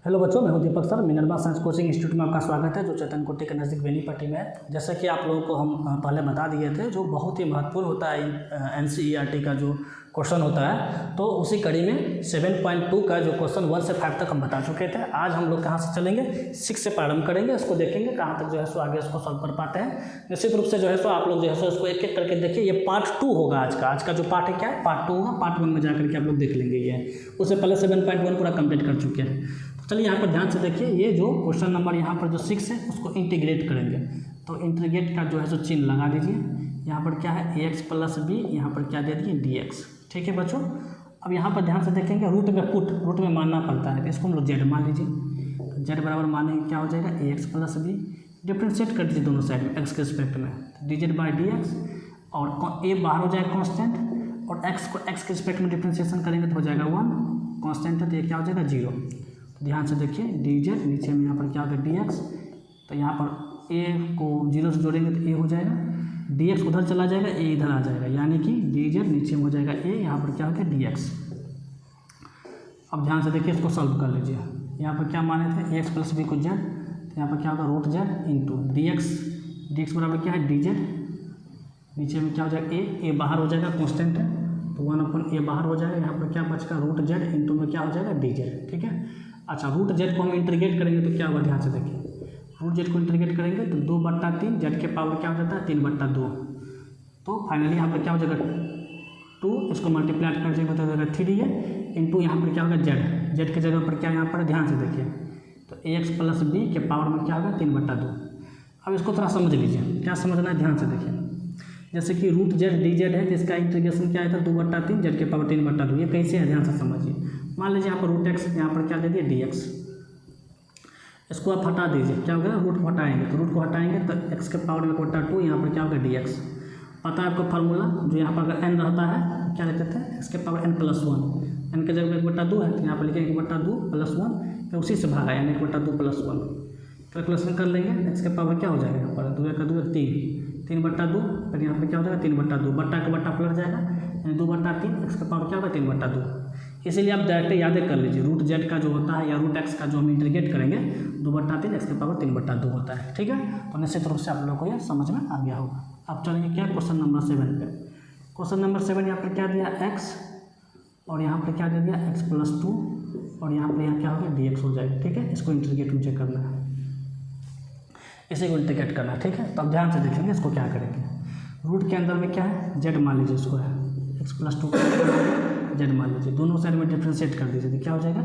Hello बच्चों, मैं हूं Deepak sir. Minerva science coaching institute में आपका स्वागत है, जो चेतन कोटी के नज़दीक बेनीपट्टी में है। जैसा कि आप लोगों को हम पहले बता दिए थे, जो बहुत ही महत्वपूर्ण होता है एनसीईआरटी का जो क्वेश्चन होता है, तो उसी कड़ी में 7.2 का जो क्वेश्चन 1 से 5 तक हम बता चुके थे। आज हम लोग कहाँ से चलेंगे, 6 से प्रारंभ करेंगे, इसको देखेंगे कहाँ तक जो है सो आगे इसको सॉल्व कर पाते हैं। निश्चित रूप से जो है सो आप लोग जो है सो इसको एक एक करके देखिए। ये पार्ट 2 होगा आज का जो पार्ट है, क्या है, पार्ट 2 होगा। पार्ट 1 में जाकर के आप लोग देख लेंगे। ये उससे पहले 7.1 पूरा कंप्लीट कर चुके हैं। चलिए यहाँ पर ध्यान से देखिए, ये जो क्वेश्चन नंबर यहाँ पर जो 6 है उसको इंटीग्रेट करेंगे। तो इंटीग्रेट का जो है सो चिन्ह लगा दीजिए। यहाँ पर क्या है, ax प्लस बी, यहाँ पर क्या दे दिए dx। ठीक है बच्चों, अब यहाँ पर ध्यान से देखेंगे, रूट में मानना पड़ता है, तो इसको हम लोग z मान लीजिए। z बराबर मानेंगे क्या हो जाएगा, ax प्लस बी। डिफ्रेंशिएट कर दीजिए दोनों साइड में x के रिस्पेक्ट में, dz बाई dx। और a बाहर हो जाएगा कांस्टेंट, और x को x के रिस्पेक्ट में डिफ्रेंशिएशन करेंगे तो हो जाएगा 1। कांस्टेंट है तो ये क्या हो जाएगा 0। ध्यान से देखिए, dz नीचे में यहाँ पर क्या होगा dx। तो यहाँ पर a को 0 से जोड़ेंगे तो a हो जाएगा, dx उधर चला जाएगा, a इधर आ जाएगा, यानी कि dz नीचे में हो जाएगा a, यहाँ पर क्या होगा dx। अब ध्यान से देखिए, इसको सॉल्व कर लीजिए। यहाँ पर क्या माने थे, ax प्लस बी को z, तो यहाँ पर क्या होगा रूट z इंटू dx बराबर क्या है dz। नीचे में क्या हो जाएगा a बाहर हो जाएगा, कॉन्स्टेंट है तो 1/a बाहर हो जाएगा। यहाँ पर क्या बचेगा रूट z इंटू में क्या हो जाएगा dz। ठीक है, अच्छा रूट z को हम इंटीग्रेट करेंगे तो क्या होगा, ध्यान से देखिए। रूट z को इंटीग्रेट करेंगे तो 2/3, z के पावर क्या हो जाता है 3/2। तो फाइनली यहाँ पर क्या हो जाएगा 2, इसको मल्टीप्लाई कर जाएगा तो हो जाएगा 3 है इंटू यहाँ पर क्या होगा z के जगह पर क्या यहाँ पर ध्यान से देखिए, तो ax प्लस बी के पावर में क्या होगा 3/2। अब इसको थोड़ा समझ लीजिए, क्या समझना है, ध्यान से देखिए। जैसे कि रूट z dz है, जिसका इंटीग्रेशन क्या है था 2/3, z के पावर 3/2। ये कैसे है, ध्यान से समझिए। मान लीजिए यहाँ पर रूट x, यहाँ पर क्या दे दिए dx। इसको आप हटा दीजिए, क्या होगा, रूट को हटाएंगे, तो रूट को हटाएंगे तो x के पावर 1/2, यहाँ पर क्या होगा dx। पता है आपको फार्मूला, जो यहाँ पर अगर n रहता है क्या लिखते थे, x के पावर n+1। n के जगह 1/2 है तो यहाँ पर लिखेंगे 1/2 + 1, फिर उसी से भागा, यानी 1/2 + 1। कैलकुलेशन कर लेंगे, x के पावर क्या हो जाएगा, यहाँ पर 2 का 2 3/2, फिर यहाँ पर क्या हो जाएगा 3/2, बट्टा का बट्टा पलट जाएगा, यानी 2/3, x का पावर क्या होगा 3/2। इसीलिए आप डायरेक्ट याद कर लीजिए, रूट z का जो होता है या रूट x का जो हम इंटीग्रेट करेंगे 2/3, x के पावर 3/2 होता है। ठीक है, तो निश्चित रूप से आप लोगों को यह समझ में आ गया होगा। अब चलिए क्या क्वेश्चन नंबर 7 पे। क्वेश्चन नंबर 7 यहाँ पर क्या दिया x, और यहाँ पर क्या दे दिया x + 2, और यहाँ पर यहाँ क्या होगा dx हो जाएगा। ठीक है, इसको इंटीग्रेट मुझे करना है, इसी को इंटीग्रेट करना है। ठीक है, तो अब ध्यान से देखेंगे इसको क्या करेंगे। रूट के अंदर में क्या है, z मान लीजिए, इसको है x + 2 z मान लीजिए, दोनों साइड में डिफ्रेंशिएट कर दीजिए तो क्या हो जाएगा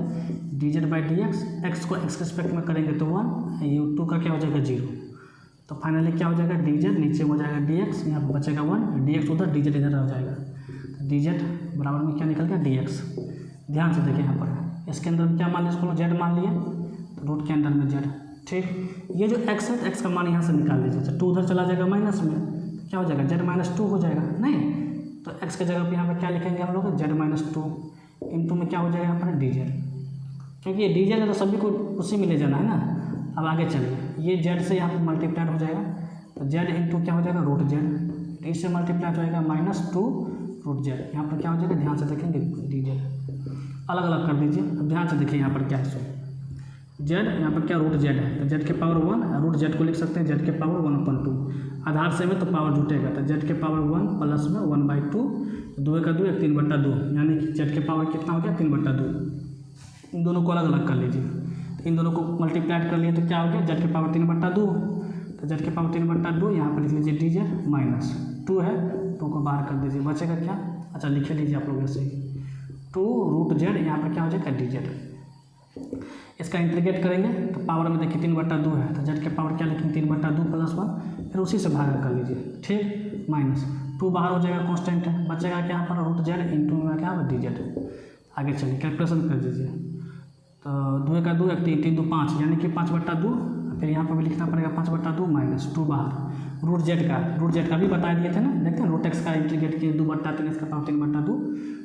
dz बाई dx। x को x के रिस्पेक्ट में करेंगे तो 1, ये 2 का क्या हो जाएगा 0। तो फाइनली क्या हो जाएगा dz नीचे हो जाएगा dx, यहाँ पर बचेगा 1, dx उधर dz इधर हो जाएगा, तो dz बराबर में क्या निकल गया dx। ध्यान से देखिए, यहाँ पर इसके अंदर क्या मान लिया, इसको z मान लिए, तो रूट के अंदर में z। ठीक, ये जो x है, x का मान यहाँ से निकाल लीजिए, तो 2 उधर चला जाएगा माइनस में, क्या हो जाएगा z - 2 हो जाएगा। नहीं तो x के जगह पे यहाँ पर क्या लिखेंगे हम लोग, z - 2 इंटू में क्या हो जाएगा यहाँ पर dz, क्योंकि ये dz है तो सभी को उसी में ले जाना है ना। अब आगे चलिए, ये z से यहाँ पर मल्टीप्लाइड हो जाएगा, तो z इंटू क्या हो जाएगा रूट z, इससे मल्टीप्लाइड हो जाएगा -2 रूट z। यहाँ पर क्या हो जाएगा, ध्यान से देखेंगे dz अलग अलग कर दीजिए। अब ध्यान से देखिए यहाँ पर क्या है, z यहाँ पर क्या रूट z है, तो z के पावर 1, रूट z को लिख सकते हैं z के पावर 1/2। आधार से में तो पावर जुटेगा, तो z के पावर 1 प्लस में 1/2, 2 का 2 3/2, यानी कि z के पावर कितना हो गया 3/2। इन दोनों को अलग अलग कर लीजिए, तो इन दोनों को मल्टीप्लाई कर लिए तो क्या हो गया z के पावर 3/2, तो z के पावर 3/2 यहाँ पर लिख लीजिए dz -2 है, 2 को बाहर कर दीजिए, बचेगा क्या, अच्छा लिख लीजिए आप लोग ऐसे ही 2 रूट z, यहाँ पर क्या हो जाएगा dz। इसका इंटीग्रेट करेंगे तो पावर में देखिए 3/2 है, तो z के पावर क्या लिखेंगे 3/2 + 1, फिर उसी से भागा कर लीजिए। ठीक, -2 बाहर हो जाएगा, कांस्टेंट है, बचेगा क्या यहाँ पर रूट z इंटू में क्या होगा dz। आगे चलिए कैलकुलेशन कर दीजिए, तो 2 का 2 3 2 5, यानी कि 5/2, फिर यहाँ पर भी लिखना पड़ेगा 5/2 -2 बाहर, रूट z का भी बता दिए थे ना, देखते हैं रूट x का इंटीग्रेट किए 2/3, इसका पावर 3/2,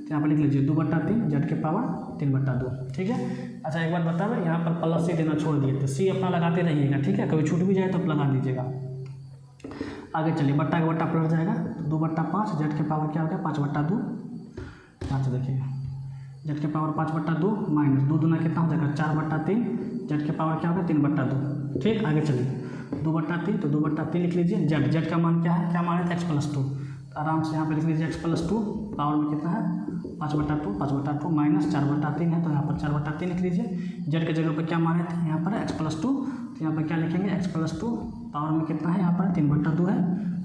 तो यहाँ पर लिख लीजिए 2/3 z के पावर 3/2। ठीक है, अच्छा एक बात बताओ, यहाँ पर प्लस सी देना छोड़ दिए थे, सी अपना लगाते रहिएगा। ठीक है, कभी छूट भी जाए तो आप लगा दीजिएगा। आगे चलिए, बट्टा का बट्टा पलट जाएगा, तो 2/5 z के पावर क्या हो गया 5/2। ध्यान से देखिएगा, जेड के पावर 5/2 माइनस 2 दूना कितना हो जाएगा 4/3, जेड के पावर क्या होगा 3/2। ठीक, आगे चलिए 2/3 तो 2/3 लिख लीजिए। जेड का मान क्या है, क्या मान है x+2, तो आराम से यहाँ पे लिख लीजिए x+2 पावर में कितना है 5/2 माइनस 4/3 है, तो यहाँ पर 4/3 लिख लीजिए। जेड के जगह पर क्या मान है यहाँ पर x+2, तो यहाँ पर क्या लिखेंगे x+2 पावर में कितना है यहाँ पर 3/2 है,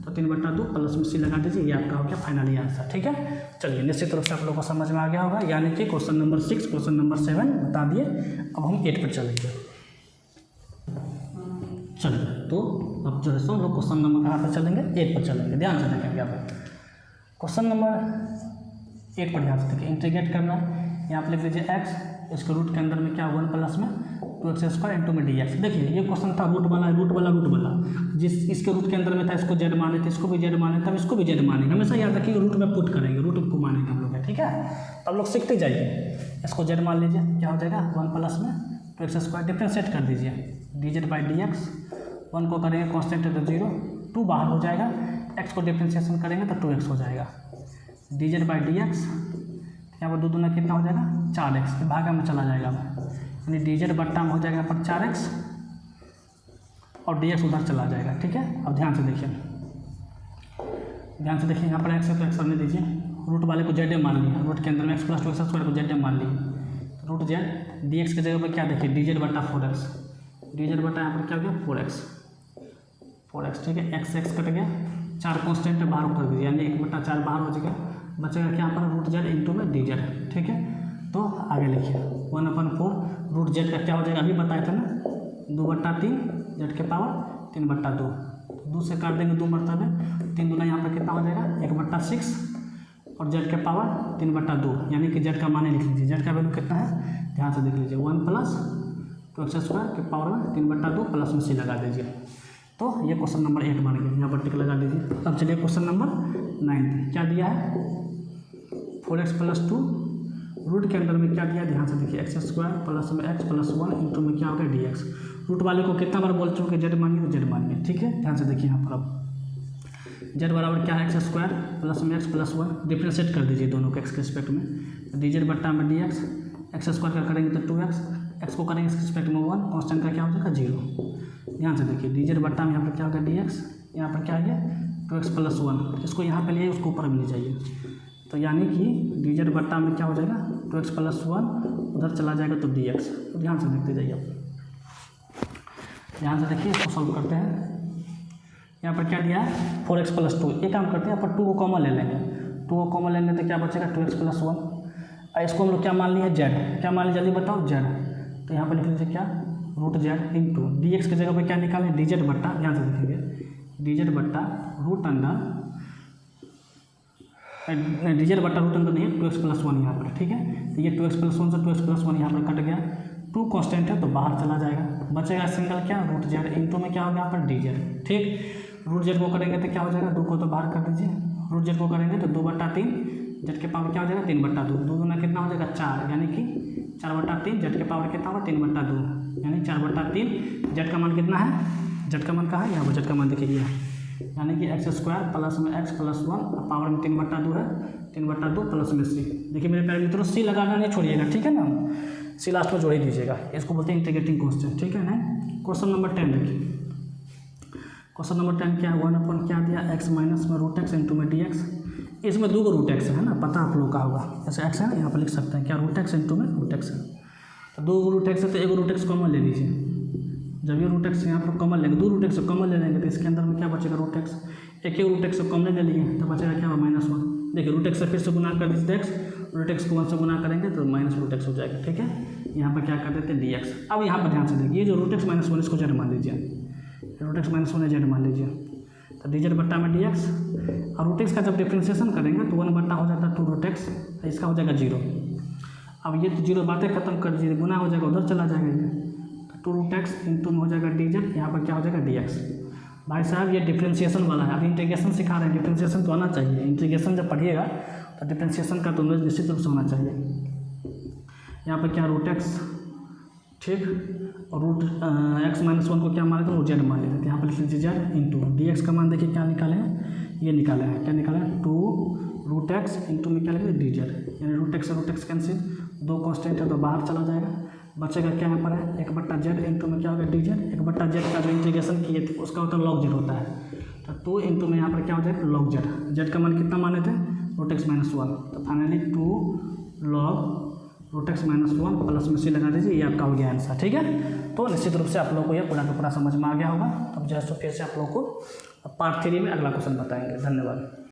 तो 3/2 प्लस में सी लगा दीजिए, ये आपका हो गया फाइनली आंसर। ठीक है, चलिए निश्चित रूप से आप लोगों को समझ में आ गया होगा, यानी कि क्वेश्चन नंबर 6 क्वेश्चन नंबर 7 बता दिए। अब हम 8 पर चलेंगे। चलिए तो अब जो है सो हम लोग क्वेश्चन नंबर कहाँ पर चलेंगे 8 पर चलेंगे। ध्यान से देखेंगे यहाँ पर क्वेश्चन नंबर 8 पर ध्यान से देखिए। इंटीग्रेट करना है, यहाँ पर लिख लीजिए x, इसके रूट के अंदर में क्या 1 प्लस में 2x² इंटू में dx। देखिए ये क्वेश्चन था रूट वाला, जिस इसके रूट के अंदर में था इसको जेड माने थे, इसको भी जेड माने, तब इसको भी जेड मानेंगे। हमेशा याद रखिए रूट में पुट करेंगे, रूट को मानेंगे हम लोग। ठीक है, तो आप लोग सीखते जाइए। इसको जेड मान लीजिए, क्या हो जाएगा 1 प्लस में 2x², डिफ्रेंशिएट कर दीजिए dz/dx। 1 को करेंगे कॉन्स्टेंट है तो 0, 2 बाहर हो जाएगा, x को डिफ्रेंशिएशन करेंगे तो 2x हो जाएगा dz/dx। यहाँ पर 2 दूना कितना हो जाएगा 4x, भागा में चला जाएगा, यानी dz बट्टा में हो जाएगा यहाँ पर 4x और dx उधर चला जाएगा। ठीक है, अब ध्यान से देखिए, यहाँ पर x है तो x करने दीजिए, रूट वाले को जेड मान लिया, रूट के अंदर में x+2x² को जेड मान लिए, रूट जेड dx की जगह पर क्या देखिए dz/4x, dz बटा यहाँ पर क्या हो गया 4x। ठीक है, x कट गया, 4 कॉन्स्टेंट बाहर कर दीजिए, यानी 1/4 बाहर हो जाएगा, बचेगा क्या पर रूट जेड इंटू में dz। ठीक है, तो आगे लिखिए 1/4 रूट जेड का क्या हो जाएगा, अभी बताए थे ना 2/3, जेड के पावर 3/2, 2 से काट देंगे 2 मरतबे, 3 दूना यहाँ पर कितना हो जाएगा 1/6 और जेड के पावर 3/2, यानी कि जेड का मान लिख लीजिए। जेड का वैल्यू कितना है ध्यान से देख लीजिए 1 प्लस 2x² के पावर में 3/2 प्लस में सी लगा दीजिए। तो ये क्वेश्चन नंबर 8 बन गया, यहाँ पर टिक लगा दीजिए। अब चलिए क्वेश्चन नंबर 9 क्या दिया है 4x+2, रूट के अंदर में क्या दिया ध्यान से देखिए x² प्लस में x+1 इंटू में क्या हो गया dx। रूट वाले को कितना बार बोल चुके जेड मानिए तो जेड मानिए। ठीक है, ध्यान से देखिए यहाँ पर अब जेड बराबर क्या है x² प्लस में x+1, डिफ्रेंशिएट कर दीजिए दोनों को x के रिस्पेक्ट में, dz बट्टा में dx, x² का करेंगे तो 2x, x को करेंगे इसके रिस्पेक्ट में 1, कॉन्स्टेंट का क्या हो जाएगा 0। ध्यान से देखिए dz बट्टा में यहाँ पर क्या होगा dx, यहाँ पर क्या है 2x+1, इसको यहाँ पर लिए उसको ऊपर में ले जाइए, तो यानी कि dz बट्टा में क्या हो जाएगा 2x+1, उधर चला जाएगा तो dx। तो ध्यान से देखते जाइए आप, ध्यान से देखिए इसको सॉल्व करते हैं। यहाँ पर क्या दिया है 4x+2, एक काम करते हैं यहाँ पर 2 को कॉमन ले लेंगे, 2 को कॉमन लेंगे तो क्या बचेगा 2x+1, और इसको हम लोग क्या मान लिए जेड, क्या मान लिया जल्दी बताओ जेड, तो यहाँ पर लिख लीजिए क्या रूट जेड इंटू dx की जगह पर क्या निकालें dz बट्टा, ध्यान से देखेंगे dz बट्टा रूट अंदर dz बट्टा रूट अंदर नहीं है 2x+1 यहाँ पर। ठीक है, तो ये 2x+1 से 2x+1 यहाँ पर कट गया, 2 कांस्टेंट है तो बाहर चला जाएगा, बचेगा सिंगल क्या रूट जेड इंटू में क्या होगा यहाँ पर dz। ठीक, रूट जेड को करेंगे तो क्या हो जाएगा 2 को तो बाहर कर दीजिए, रूट जेड को करेंगे तो 2/3, जेड के पावर क्या हो जाएगा 3/2, 2 दूना कितना हो जाएगा 4, यानी कि 4/3, जेड के पावर कितना होगा 3/2, यानी 4/3। जेड का मान कितना है, जेड का मान कहाँ है यहाँ पर, जेड का मान देखिए यानी कि x² प्लस में x+1 पावर में 3/2 है, 3/2 प्लस में सी। देखिए मेरे प्यारे मित्रों सी लगाना नहीं छोड़िएगा, ठीक है ना, सी लास्ट में जोड़ ही दीजिएगा, इसको बोलते हैं इंटीग्रेटिंग कांस्टेंट। ठीक है ना, क्वेश्चन नंबर 10 देखिए, क्वेश्चन नंबर 10 क्या है 1/, क्या दिया x माइनस में रूट x इंटू में dx। इसमें 2 रूट x है ना, पता आप लोग का होगा, जैसे x है यहाँ पर लिख सकते हैं क्या रूट x इंटू में रूट x है, तो 2 रूट x है तो 1 रूट x कॉमन ले लीजिए। जब ये रूट x यहाँ पर कॉमन लेंगे, 2 रूट x कॉमन ले लेंगे तो इसके अंदर में क्या बचेगा रूट x, एक रूट x कॉमन ले लिए तो बचेगा क्या -1। देखिए रूट x से फिर से गुना कर दीजिए x, रूट x को 1 से गुना करेंगे तो -रूट x हो जाएगा। ठीक है, यहाँ पर क्या कर देते हैं dx। अब यहाँ पर ध्यान से देखिए जो रूट x -1 इसको जेड मान लीजिए, रूट x -1 जेड मान लीजिए, तो dz बट्टा में dx, और रूट x का जब डिफ्रेंशिएशन करेंगे तो 1 बट्टा हो जाता है 2 रूट x, इसका हो जाएगा 0। अब ये तो 0 बातें खत्म कर दीजिए, गुना हो जाएगा उधर चला जाएगा ये, 2 रूट x इंटू में हो जाएगा dz, यहाँ पर क्या हो जाएगा dx। भाई साहब ये डिफ्रेंशिएशन वाला है, अभी इंटीग्रेशन सिखा रहे हैं, डिफ्रेंशिएशन तो आना चाहिए, इंटीग्रेशन जब पढ़िएगा तो डिफ्रेंशिएशन का तो निश्चित रूप से होना चाहिए। यहाँ पर क्या रूट x, ठीक, और रूट x -1 को क्या मान लेते हैं जेड मान लेते हैं, यहाँ पर लिख लीजिए जेड इंटू dx का मान देखिए क्या निकाले हैं, ये निकाले हैं, क्या निकाले हैं 2 रूट x इंटू में क्या लिखे dz, यानी रूट x से रूट x कैंसिल, 2 कांस्टेंट है तो बाहर चला जाएगा, बचेगा क्या यहाँ पर है 1/z इंटू में क्या होगा dz, 1/z का जो इंटीग्रेशन किए थे उसका मतलब log z होता है, तो 2 इंटू में यहाँ पर क्या हो जाएगा log z, z का मान कितना माने थे √x-1, तो फाइनली 2 log √x-1 प्लस में c लगा दीजिए, ये आपका हो गया आंसर। ठीक है, तो निश्चित रूप से आप लोगों को यह पूरा का पूरा समझ में आ गया होगा। अब जैसे फिर से आप लोगों को पार्ट 3 में अगला क्वेश्चन बताएंगे। धन्यवाद।